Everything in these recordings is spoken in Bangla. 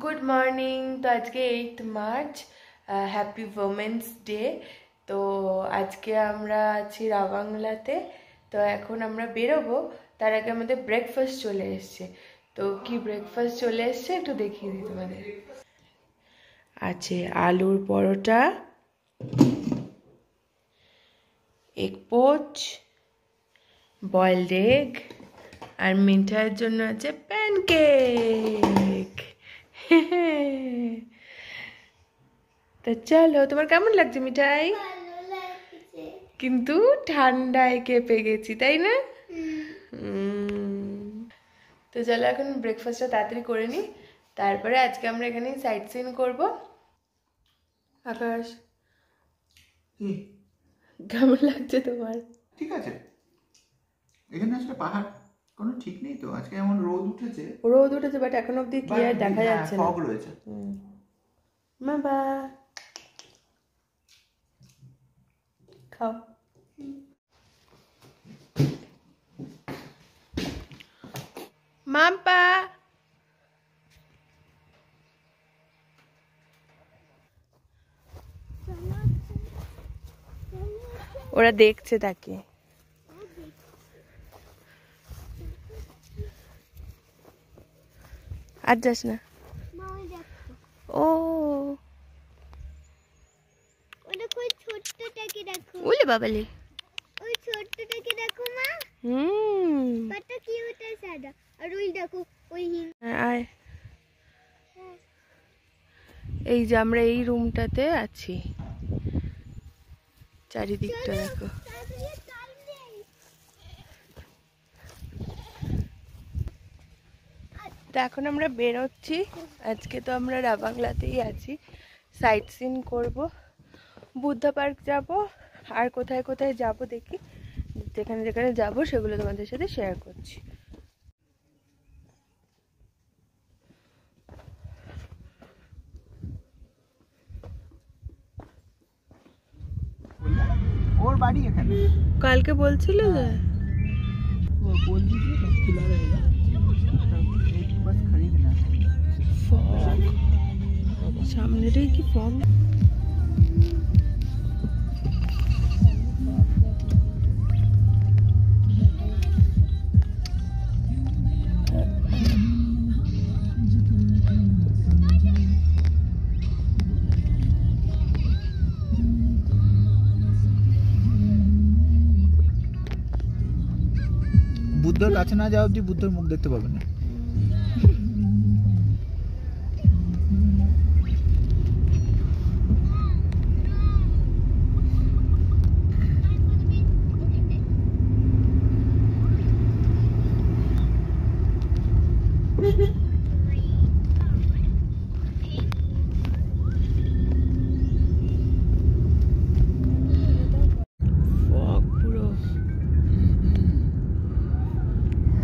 Good morning. তো আজকে 8 মার্চ, হ্যাপি ওমেন্স ডে। তো আজকে আমরা আছি রাবাংলাতে। তো এখন আমরা বেরোবো, তার আগে আমাদের ব্রেকফাস্ট চলে এসছে। তো কি ব্রেকফাস্ট চলে এসছে একটু দেখিয়ে দিই তোমাদের। আছে আলুর পরোটা, এগ পোচ, বয়েলড এগ, আর মিঠাইয়ের জন্য আছে প্যানকেক। তা চলো, তোমার কেমন লাগছে মিঠাই? কিন্তু ঠান্ডায় কেঁপে গেছি, তাই না? তো চলো এখন ব্রেকফাস্টটা তাড়াতাড়ি করে নিই, তারপরে আজকে আমরা এখানে সাইট সিন করবো। আকাশ, কেমন লাগছে তোমার? ঠিক আছে, এখানে আসলে পাহাড় কোনো ঠিক নেই তো। আজকে এমন রোদ উঠেছে বাট এখন অব্দি ক্লিয়ার দেখা যাচ্ছে না, ফগ রয়েছে। বাবা খাও। মাম্পা ওরা দেখছে তাকে। আর যাস না। ও ছোট্টটাকে দেখো। ওলে বাবালে, ওই ছোট্টটাকে দেখো মা। কত কিউট আর সাদা। আর ওই দেখো ওই আয়। এই যে আমরা এই রুমটাতে আছি, চারিদিকটা দেখো। তো এখন আমরা বেরোচ্ছি। আজকে তো আমরা রাবাংলাতেই আছি, সাইট সিন করব, বুদ্ধা পার্ক যাব, আর কোথায় কোথায় যাব দেখি। যেখানে যেখানে যাব সেগুলো তোমাদের সাথে শেয়ার করছি। ওর বাড়ি এখানে। কালকে বলছিল যে वो बोल दीजिए कब खुला रहेगा, एक बस खरीदना। ফগ, সামনেটাই কি ফগ। বুদ্ধর কাছে না যাওয়া অব্দি বুদ্ধর মুখ দেখতে পাবেন না।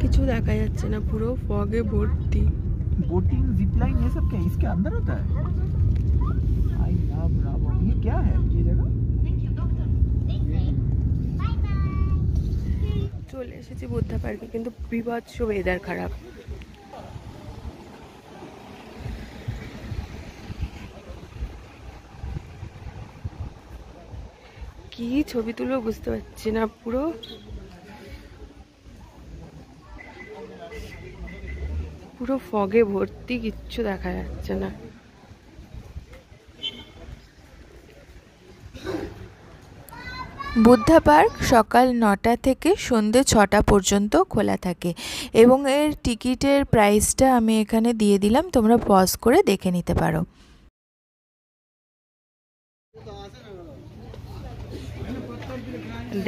কিছু দেখা যাচ্ছে না, পুরো ফগে ভর্তি। बोटिंग जिप लाइन ये सब क्या इसके अंदर होता है? I love Ravan. ये क्या है ये जगह? চলে এসেছি বুদ্ধা পার্কে, কিন্তু বিভৎস ওয়েদার খারাপ। কি ছবি তুলবো বুঝতে পারছি না, পুরো পুরো ফগে ভর্তি, কিচ্ছু দেখা যাচ্ছে না। বুদ্ধা পার্ক সকাল 9টা থেকে সন্ধ্যে 6টা পর্যন্ত খোলা থাকে এবং এর টিকিটের প্রাইসটা আমি এখানে দিয়ে দিলাম, তোমরা পজ করে দেখে নিতে পারো।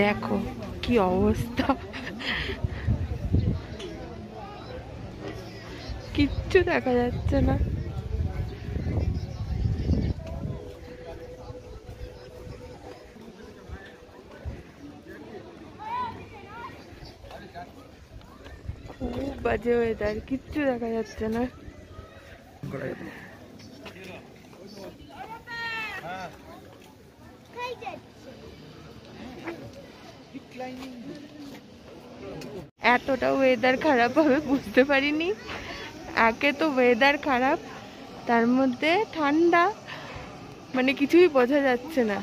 দেখো কি অবস্থা, কিচ্ছু দেখা যাচ্ছে না। খুব বাজে ওয়েদার, কিচ্ছু দেখা যাচ্ছে না। এতটা ওয়েদার খারাপ হবে বুঝতে পারিনি। একে তো ওয়েদার খারাপ, তার মধ্যে ঠান্ডা, মানে কিছুই বোঝা যাচ্ছে না।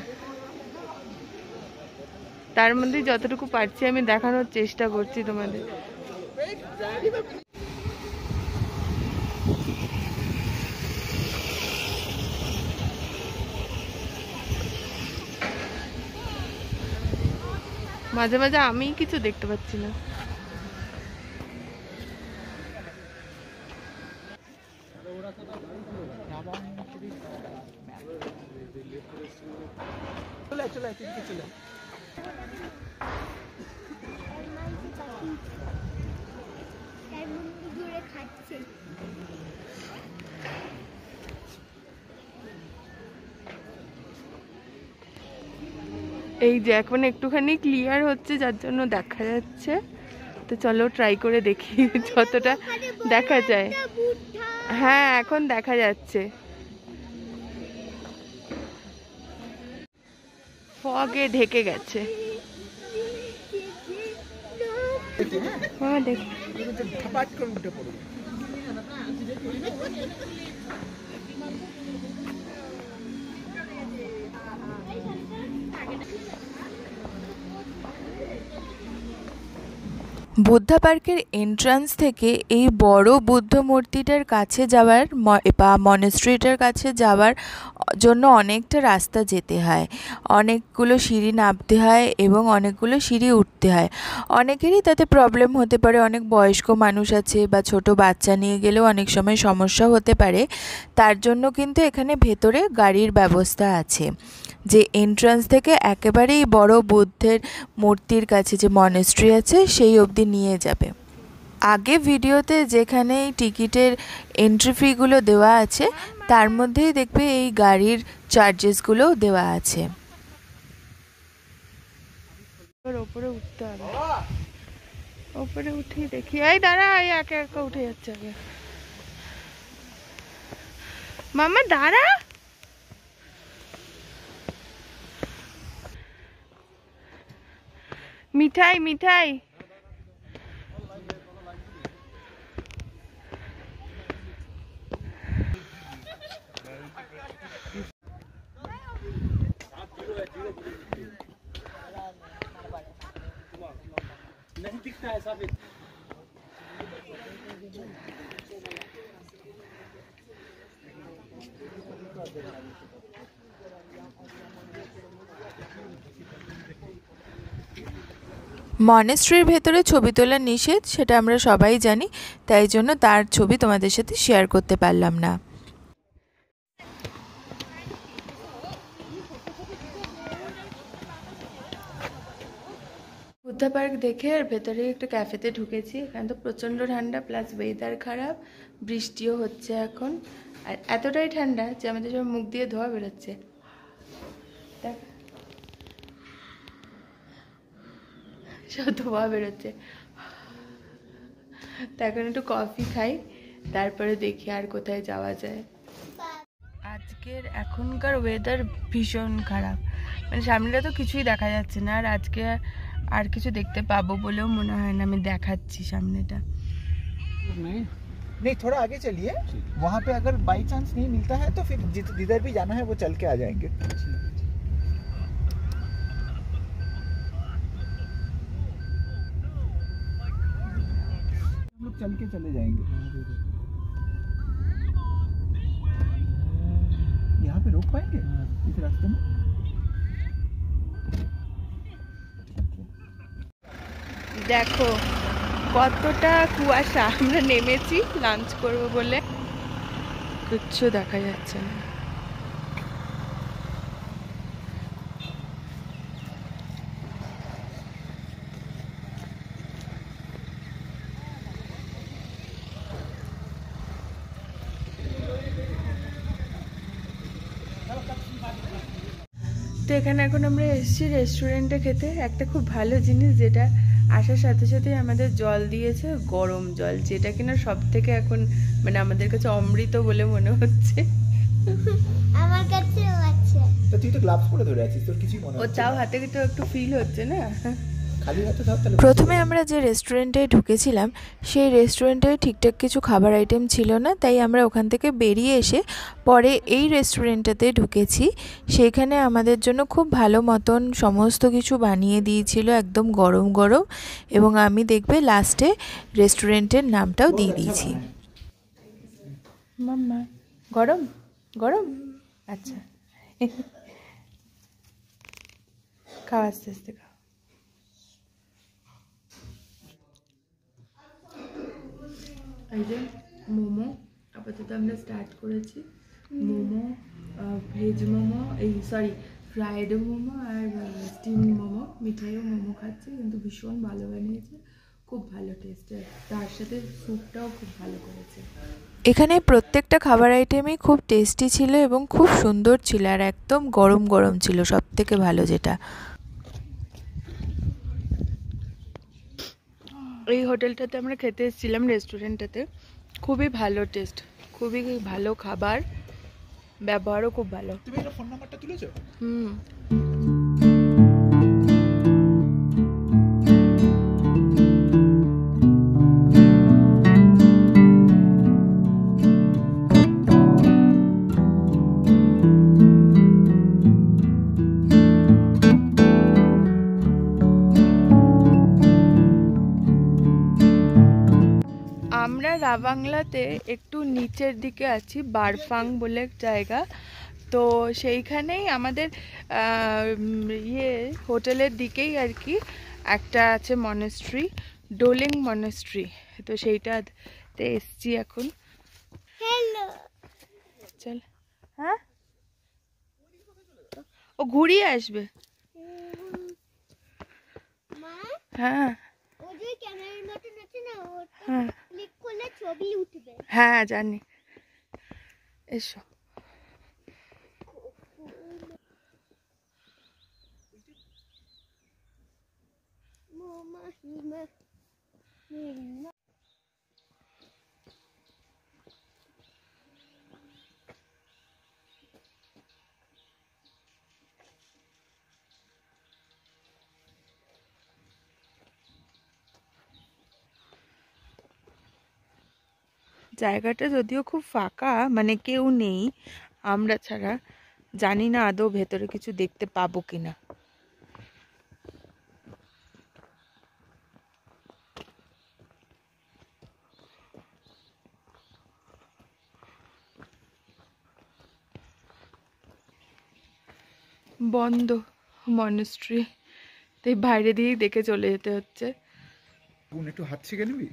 তার মধ্যে যতটুকু পারছি আমি দেখানোর চেষ্টা করছি তোমাদের। মাঝে মাঝে আমি কিছু দেখতে পাচ্ছি না। এই যে এখন একটুখানি ক্লিয়ার হচ্ছে, যার জন্য দেখা যাচ্ছে। তো চলো ট্রাই করে দেখি যতটা দেখা যায়। হ্যাঁ এখন দেখা যাচ্ছে। ফগে ঢেকে গেছে। দেখ বুদ্ধা পার্কের এন্ট্রান্স থেকে এই বড় বুদ্ধ মূর্তিটার কাছে যাওয়ার বা মনেস্ট্রিটার কাছে যাওয়ার জন্য অনেকটা রাস্তা যেতে হয়, অনেকগুলো সিঁড়ি নামতে হয় এবং অনেকগুলো সিঁড়ি উঠতে হয়। অনেকেরই তাতে প্রবলেম হতে পারে, অনেক বয়স্ক মানুষ আছে বা ছোট বাচ্চা নিয়ে গেলেও অনেক সময় সমস্যা হতে পারে। তার জন্য কিন্তু এখানে ভেতরে গাড়ির ব্যবস্থা আছে, যে এন্ট্রান্স থেকে একেবারেই বড় বুদ্ধের মূর্তির কাছে যে মনেস্ট্রি আছে সেই অবধি নিয়ে যাবে। আগে ভিডিওতে যেখানে টিকিটের এন্ট্রি ফিগুলো দেওয়া আছে তার মধ্যেই দেখবে এই গাড়ির চার্জেসগুলোও দেওয়া আছে। ওপরে উঠতে হবে, ওপরে উঠি দেখি। এই দাঁড়া, একা একা উঠে যাচ্ছে আগে। মামা দাঁড়া। মিঠাই মিঠাই। नहीं दिखता है साबित। মনেস্ট্রির ভেতরে ছবি তোলা নিষেধ, সেটা আমরা সবাই জানি, তাই জন্য তার ছবি তোমাদের সাথে শেয়ার করতে পারলাম না। বুদ্ধা পার্ক দেখে আর ভেতরে একটু ক্যাফেতে ঢুকেছি। এখানে তো প্রচণ্ড ঠান্ডা, প্লাস ওয়েদার খারাপ, বৃষ্টিও হচ্ছে এখন। আর এতটাই ঠান্ডা যে আমাদের সব মুখ দিয়ে ধোয়া বেরোচ্ছে। দেখ সব ধোয়া বেরোচ্ছে। তো এখন একটু কফি খাই, তারপরে দেখি আর কোথায় যাওয়া যায়। আজকের এখনকার ওয়েদার ভীষণ খারাপ, মানে সামনেটা তো কিছুই দেখা যাচ্ছে না। আর আজকে আর কিছু দেখতে পাবো বলেও মনে হয় না। আমি দেখাচ্ছি সামনেটা। नहीं थोड़ा आगे चलिए, वहाँ पे अगर बाई चांस नहीं मिलता है तो फिर जिधर भी जाना है वो चल के आ जाएंगे। हम लोग चल के चले जाएंगे। यहाँ पे रोक पाएंगे इस रास्ते में? দেখো কতটা কুয়াশা। আমরা নেমেছি লাঞ্চ করব বলে, কিচ্ছু দেখা যাচ্ছে না। তো এখানে এখন আমরা এসেছি রেস্টুরেন্টে খেতে। একটা খুব ভালো জিনিস, যেটা আসার সাথে সাথেই আমাদের জল দিয়েছে, গরম জল, যেটা কিনা সব থেকে এখন মানে আমাদের কাছে অমৃত বলে মনে হচ্ছে। আমার কাছেও আছে। তো তুই তো গ্লাভস পরে ধরে আছিস, তোর কিছুই মনে হচ্ছে না। ও চাও হাতে তো একটু ফিল হচ্ছে না। खाली रहता था তাহলে প্রথমে আমরা যে রেস্টুরেন্টে ঢুকেছিলাম সেই রেস্টুরেন্টে ঠিকঠাক কিছু খাবার আইটেম ছিল না, তাই আমরা ওখান থেকে বেরিয়ে এসে পরে এই রেস্টুরেন্টটাতে ঢুকেছি। সেখানে আমাদের জন্য খুব ভালো মতন সমস্ত কিছু বানিয়ে দিয়েছিল, একদম গরম গরম। এবং আমি দেখবে লাস্টে রেস্টুরেন্টের নামটাও দিয়ে দিয়েছি। মাম্মা গরম গরম, আচ্ছা খাওয়া আস্তে আস্তে খাও। এই যে মোমো আপাতত আমরা স্টার্ট করেছি। মোমো, ভেজ মোমো, এই সরি ফ্রাইড মোমো আর স্টিম মোমো। মিঠাইও মোমো খাচ্ছি, কিন্তু ভীষণ ভালো বানিয়েছে, খুব ভালো টেস্টের। তার সাথে স্যুপটাও খুব ভালো করেছে। এখানে প্রত্যেকটা খাবার আইটেমই খুব টেস্টি ছিল এবং খুব সুন্দর ছিল, আর একদম গরম গরম ছিল, সব থেকে ভালো যেটা। এই হোটেলটাতে আমরা খেতে এসেছিলাম, রেস্টুরেন্টটাতে খুবই ভালো টেস্ট, খুবই ভালো খাবার, ব্যবহারও খুব ভালো। তুমি এর ফোন নাম্বারটা তুলেছো? হুম। আমরা রাবাংলাতে একটু নিচের দিকে আছি, বারফাং বলে এক জায়গা। তো সেইখানেই আমাদের হোটেলের দিকেই আর কি একটা আছে মনেস্ট্রি, ডোলিং মনেস্ট্রি। তো সেইটাতে এসছি এখন। হ্যালো চল। হ্যাঁ, ও ঘুরিয়ে আসবে। মা, হ্যাঁ ও যে ক্যামেরার মতন আছে না, ওটা হ্যাঁ ক্লিক করলে ছবি উঠবে। হ্যাঁ জানি, এসো। মামা হিমা হিমা জায়গাটা যদিও খুব ফাঁকা, মানে কেউ নেই আমরা ছাড়া, জানি না আদৌ ভেতরে কিছু দেখতে পাবো কিনা। বন্ধ মনেস্ট্রি, তাই বাইরে দিয়েই দেখে চলে যেতে হচ্ছে। বোন একটু হাত ছেঁকে নিবি?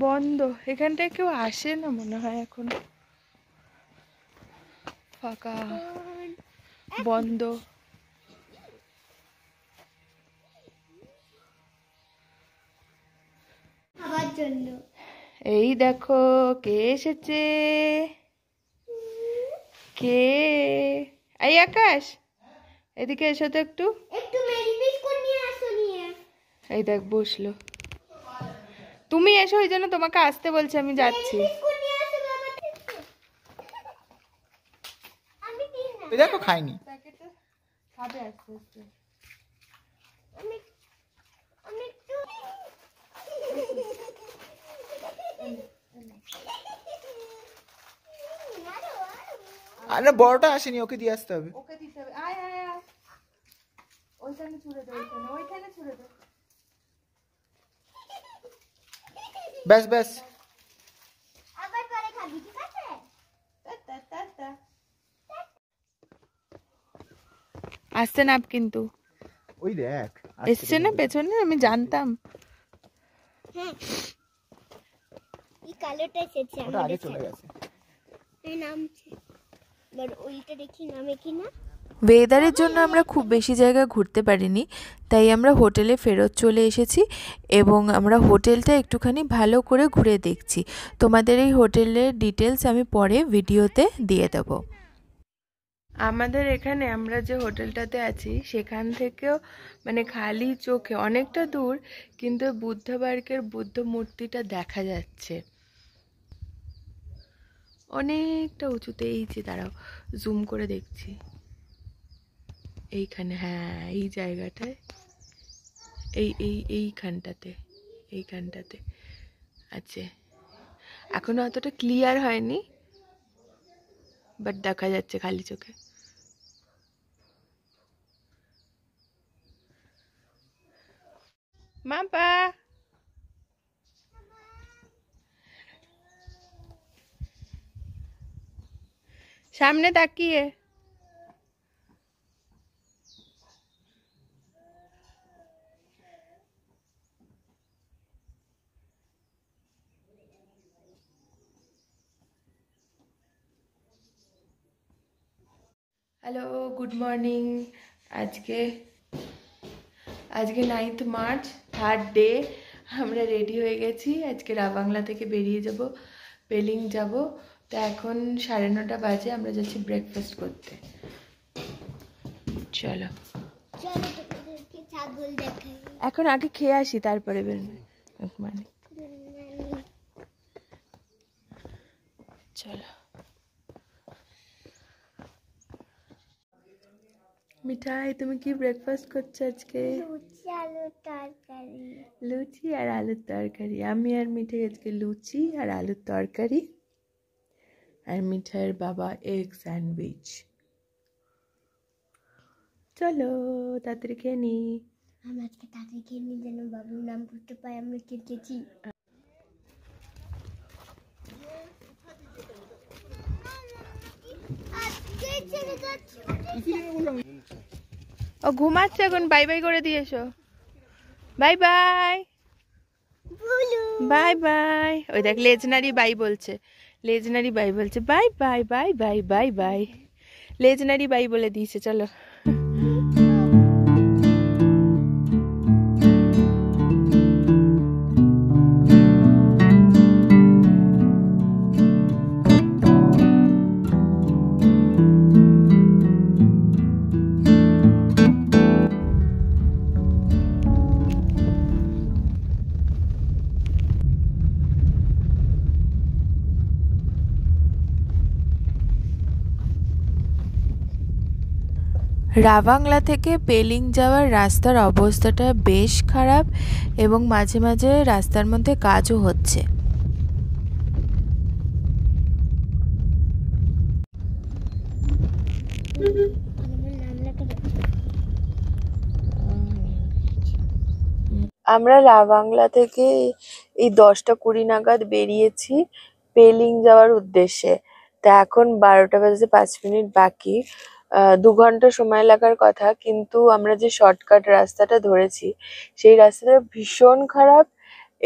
বন্ধ, এখানটায় কেউ আসে না মনে হয় এখন, ফাঁকা, বন্ধ। খাবার জন্য এই দেখো কে এসেছে, কে? এই আকাশ, এদিকে এসো তো একটু। একটু ম্যাগি বিস্কুট নিয়ে আসো নিয়ে। এই দেখ বসলো, তুমি এসো, ওই জন্য তোমাকে আসতে বলছি, আমি যাচ্ছি। বিস্কুট নিয়ে আসো বাবা। আমি দিই না, এই দেখো খাইনি। খাবে আস্তে আস্তে। আমি আমি একটু আরে বড়টা আসেনি, ওকে দিয়ে আসতে হবে। ওকে দিতে হবে, আয় আয় আয়, ওইখানে ছুড়ে দে, ওইখানে ছুড়ে দে। ব্যাস ব্যাস। আবার পরে খাবি, ঠিক আছে? আসছে না কিন্তু, ওই দেখ এসছে না পেছনে, আমি জানতাম। হ্যাঁ, এই কালোটা এসেছে ওটা আগে আমাদের চলে সাথে। গেছে। এই নামছে, এবার ওইটা দেখি নামে কিনা। ওয়েদারের জন্য আমরা খুব বেশি জায়গা ঘুরতে পারিনি, তাই আমরা হোটেলে ফেরত চলে এসেছি এবং আমরা হোটেলটা একটুখানি ভালো করে ঘুরে দেখছি। তোমাদের এই হোটেলের ডিটেলস আমি পরে ভিডিওতে দিয়ে দেবো। আমাদের এখানে আমরা যে হোটেলটাতে আছি সেখান থেকেও মানে খালি চোখে অনেকটা দূর, কিন্তু বুদ্ধ পার্কের বুদ্ধ মূর্তিটা দেখা যাচ্ছে অনেকটা উঁচুতে। এই যে দাঁড়াও, জুম করে দেখছি, এইখানে, হ্যাঁ এই জায়গাটায় এইখানটাতে আছে। এখনো অতটা ক্লিয়ার হয়নি, বাট দেখা যাচ্ছে খালি চোখে। মাপা সামনে তাকিয়ে। Hello, good morning. আজকে 9th মার্চ, 3rd ডে। আমরা রেডি হয়ে গেছি, আজকে রাবাংলা থেকে বেরিয়ে যাব, পেলিং যাব। তো এখন 9:30 বাজে, আমরা যাচ্ছি ব্রেকফাস্ট করতে। চলো এখন আগে খেয়ে আসি, তারপরে বেরোবে মানে। চলো মিঠাই, তুমি কি ব্রেকফাস্ট করছো আজকে? লুচি আর আলুর তরকারি। আমি আর মিঠাই আজকে লুচি আর আলুর তরকারি, আর মিঠাইয়ের বাবা এগ স্যান্ডউইচ। চলো তাড়াতাড়ি খেয়ে নি। আমরা আজকে তাড়াতাড়ি খেয়ে নি যেন বাবুর নাম করতে পাই। আমরা খেয়েছি। ও ঘুমাচ্ছে এখন, বাই বাই করে দিয়ে এসো। Bye bye bye bye. ওই দেখ লেজনারি বাই বলছে, লেজনারি বাই বলছে। Bye bye bye bye bye bye, লেজনারি বাই বলে দিয়েছে। চলো রাবাংলা থেকে পেলিং যাওয়ার রাস্তার অবস্থাটা বেশ খারাপ এবং মাঝে মাঝে রাস্তার মধ্যে কাজও হচ্ছে। আমরা রাবাংলা থেকে এই 10টা 20 নাগাদ বেরিয়েছি পেলিং যাওয়ার উদ্দেশ্যে। তা এখন 12টা বাজতে 5 মিনিট বাকি। 2 ঘন্টা সময় লাগার কথা, কিন্তু আমরা যে শর্টকাট রাস্তাটা ধরেছি সেই রাস্তাটা ভীষণ খারাপ।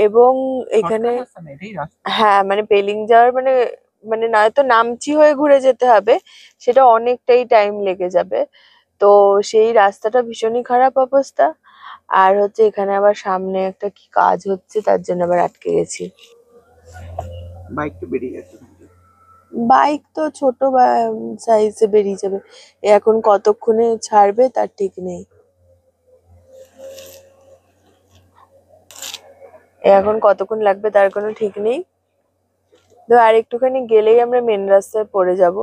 এবং এখানে হ্যাঁ মানে পেলিং যাওয়ার মানে মানে নয়তো নামচি হয়ে ঘুরে যেতে হবে, সেটা অনেকটাই টাইম লেগে যাবে। তো সেই রাস্তাটা ভীষণই খারাপ অবস্থা। আর হচ্ছে এখানে আবার সামনে একটা কি কাজ হচ্ছে, তার জন্য আবার আটকে গেছি। বাইক তো বেরিয়ে গেছে। বাইক তো ছোট সাইজে বেরিয়ে যাবে, এখন কতক্ষণে ছাড়বে তার ঠিক নেই। এখন কতক্ষণ লাগবে তার কোনো ঠিক নেই। তো আর একটুখানি গেলেই আমরা মেন রাস্তায় পড়ে যাব।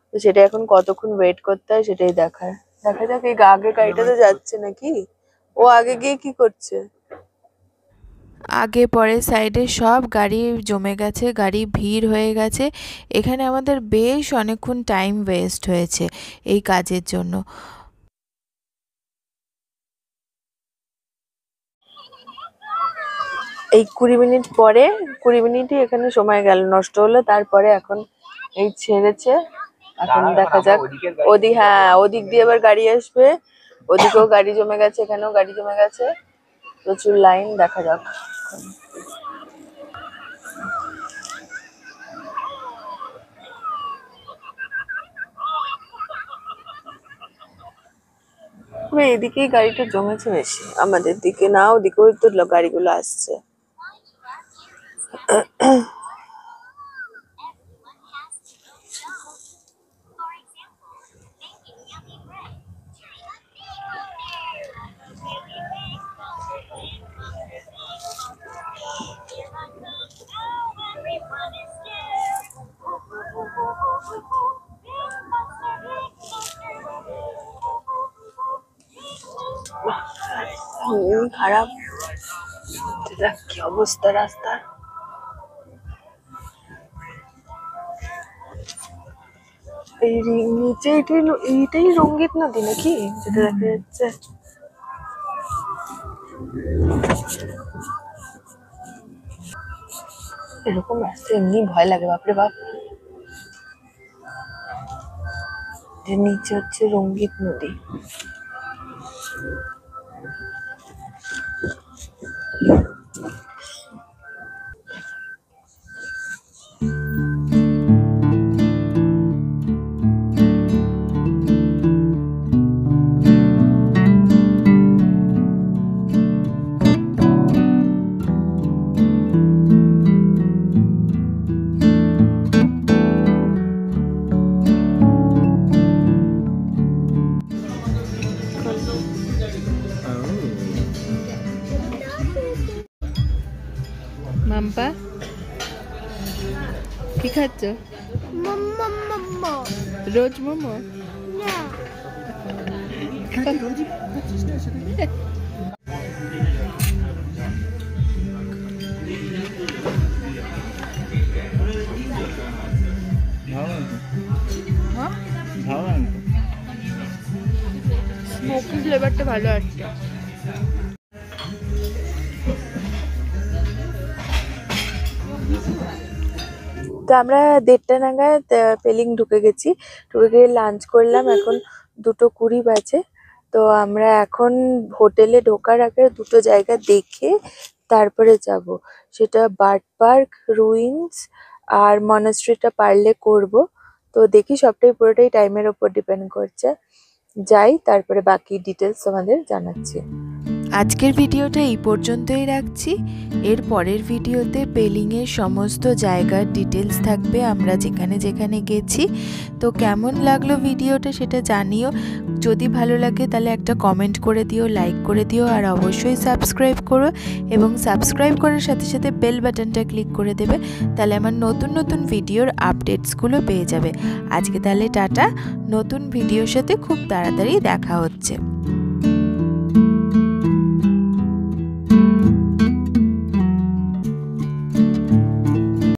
তো সেটা এখন কতক্ষণ ওয়েট করতে হয় সেটাই দেখা যাক। এই আগে গাড়িটা তো যাচ্ছে নাকি, ও আগে গিয়ে কি করছে? আগে পরে সাইডে সব গাড়ি জমে গেছে, গাড়ি ভিড় হয়ে গেছে। এখানে আমাদের বেশ অনেকক্ষণ টাইম ওয়েস্ট হয়েছে এই কাজের জন্য। এই 20 মিনিট পরে, 20 মিনিটই এখানে সময় গেল নষ্ট হলো। তারপরে এখন এই ছেড়েছে, এখন দেখা যাক। ওদিক দিয়ে আবার গাড়ি আসবে, ওদিকেও গাড়ি জমে গেছে, এখানেও গাড়ি জমে গেছে, প্রচুর লাইন। দেখা যাক। এদিকেই গাড়িটা জমেছে বেশি, আমাদের দিকে না, ওদিকেও তো গাড়িগুলো আসছে। খারাপ। দেখ কি অবস্থা রাস্তার। এই নিচে এইটাই রঙ্গিত নদী নাকি যেটা দেখা যাচ্ছে? এরকম রাস্তা এমনি ভয় লাগে, বাপরে বাপ। যে নিচে হচ্ছে রঙ্গিত নদী। মাম্পা কি খাচ্ছ? মোমো। রোজ মোমো? না স্মোকি ফ্লেভারটা ভালো আসছে। তো আমরা 1:30 নাগাদ পেলিং ঢুকে গেছি, ঢুকে গিয়ে লাঞ্চ করলাম। এখন 2:20 বাজে। তো আমরা এখন হোটেলে ঢোকার আগে দুটো জায়গা দেখে তারপরে যাব, সেটা বার্ড পার্ক, রুইন্স আর মনাস্ট্রিটা পারলে করব। তো দেখি সবটাই পুরোটাই টাইমের ওপর ডিপেন্ড করছে। যাই, তারপরে বাকি ডিটেলস তোমাদের জানাচ্ছি। আজকের ভিডিওটা এই পর্যন্তই রাখছি। এর পরের ভিডিওতে পেলিংয়ের সমস্ত জায়গার ডিটেলস থাকবে, আমরা যেখানে যেখানে গেছি। তো কেমন লাগলো ভিডিওটা সেটা জানিও। যদি ভালো লাগে তাহলে একটা কমেন্ট করে দিও, লাইক করে দিও, আর অবশ্যই সাবস্ক্রাইব করো। এবং সাবস্ক্রাইব করার সাথে সাথে বেল বাটনটা ক্লিক করে দেবে, তাহলে আমার নতুন নতুন ভিডিওর আপডেটসগুলো পেয়ে যাবে। আজকে তাহলে টাটা, নতুন ভিডিওর সাথে খুব তাড়াতাড়ি দেখা হচ্ছে।